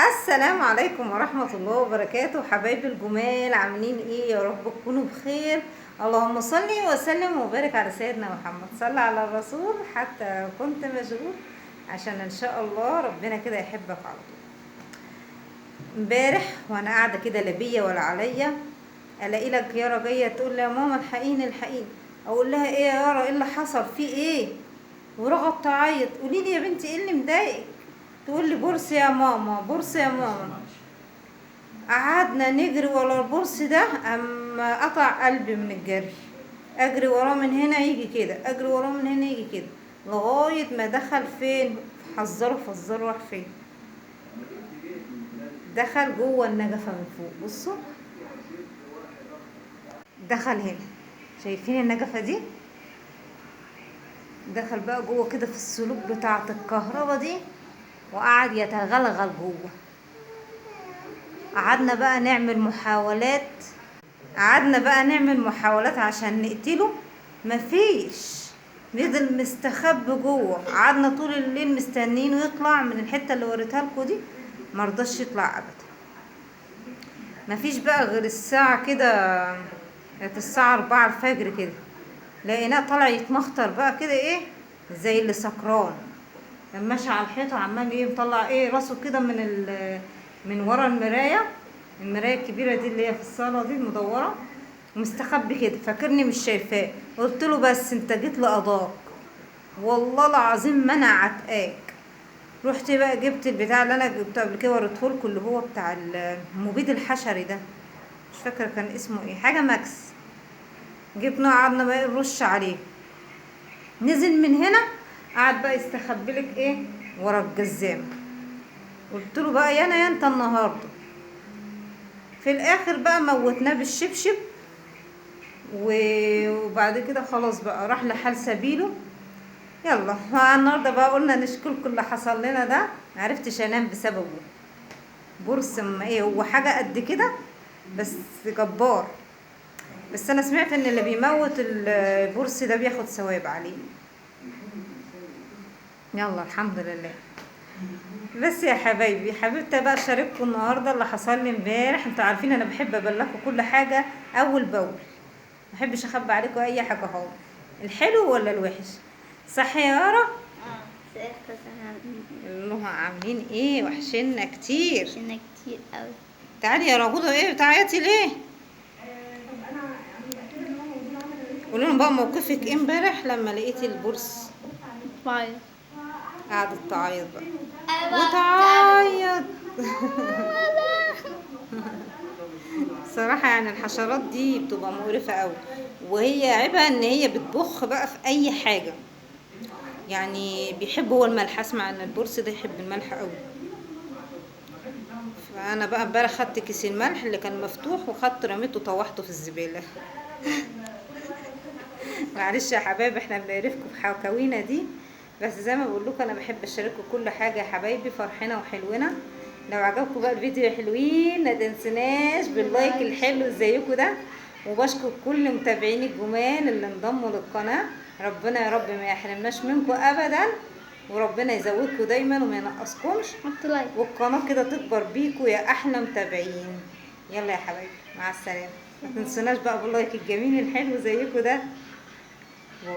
السلام عليكم ورحمة الله وبركاته. حبايبي الجمال، عاملين ايه؟ يا رب تكونوا بخير. اللهم صل وسلم وبارك على سيدنا محمد. صل على الرسول حتى لو كنت مشغول، عشان ان شاء الله ربنا كده يحبك على طول. امبارح وانا قاعدة كده لا بيا ولا عليا، الاقي لك يارا جاية تقول لي يا ماما الحقيني الحقيني. اقول لها ايه يا يارا؟ ايه اللي حصل؟ في ايه؟ ورغد تعيط. قولي لي يا بنتي ايه اللي مضايقك؟ تقول لي بورس يا ماما، بورس يا ماما. قعدنا نجري ورا البورس ده، اما قطع قلبي من الجري. اجري وراه من هنا يجي كده، اجري وراه من هنا يجي كده، لغايه ما دخل فين؟ فزره راح فين؟ دخل جوه النجفه من فوق. بصوا، دخل هنا. شايفين النجفه دي؟ دخل بقى جوه كده في السلوك بتاعه الكهرباء دي، وقعد يتغلغل جوه. قعدنا بقى نعمل محاولات عشان نقتله، مفيش. فضل مستخبي جوه. قعدنا طول الليل مستنينه يطلع من الحته اللي وريتها لكم دي، مرضاش يطلع ابدا. مفيش بقى غير الساعه كده، كانت الساعه 4 الفجر كده، لقيناه طالع يتمخطر بقى كده، ايه زي اللي سكران. كان ماشي على الحيطه عمال ايه، مطلع ايه راسه كده من ورا المرايه الكبيره دي اللي هي في الصاله دي المدوره، ومستخبي كده، فاكرني مش شايفاه. قلت له بس انت جيت لقضاك، والله العظيم ما انا عتقاك. رحت بقى جبت البتاع اللي انا جبته قبل كده وريتهولكوا، اللي هو بتاع المبيد الحشري ده، مش فاكره كان اسمه ايه، حاجه ماكس. جبناه قعدنا بقى نرش عليه. نزل من هنا، قعد بقى يستخبي لك ايه ورا الجزام. قلت له بقى يا انا يا انت النهارده. في الاخر بقى موتناه بالشبشب، وبعد كده خلاص بقى راح لحال سبيله. يلا النهارده بقى قلنا نشكر كل اللي حصل لنا ده. معرفتش انام بسببه. برص ايه، هو حاجه قد كده بس جبار. بس انا سمعت ان اللي بيموت البرص ده بياخد ثواب عليه. يلا الحمد لله. بس يا حبايبي، حبيبتي بقى اشارككم النهارده اللي حصل لي امبارح. انتوا عارفين انا بحب ابلغكم كل حاجه اول باول، محبش اخبي عليكم اي حاجه خالص، الحلو ولا الوحش. صح يا يارا؟ الله، عاملين ايه؟ وحشنا كتير. وحشنا كتير قوي. تعالي يا رغوده، ايه بتعيطي ليه؟ قولوا لهم بقى موقفك ايه امبارح لما لقيتي البورس. باي. قعدت تعيط بقى وتعيط. صراحة يعني الحشرات دي بتبقى مقرفة قوي، وهي عيبها ان هي بتبخ بقى في اي حاجة. يعني بيحب هو الملح، اسمع ان البورس ده يحب الملح قوي. فانا بقى امبارح خدت كيس الملح اللي كان مفتوح، وخدت رميته طوحته في الزبالة. معلش يا حبايبي، احنا بنعرفكم في حكاوينا دي، بس زي ما بقول لكم انا بحب اشارككم كل حاجه يا حبايبي، فرحنا وحلونا. لو عجبكم بقى الفيديو يا حلوين، ما تنسوناش باللايك الحلو زيكم ده. وبشكر كل متابعين الجمال اللي انضموا للقناه. ربنا يا رب ما يحرمناش منكم ابدا، وربنا يزودكم دايما وما ينقصكمش، حط لايك والقناه كده تكبر بيكم يا احلى متابعين. يلا يا حبايبي، مع السلامه. ما تنسوناش بقى باللايك الجميل الحلو زيكم ده. واو.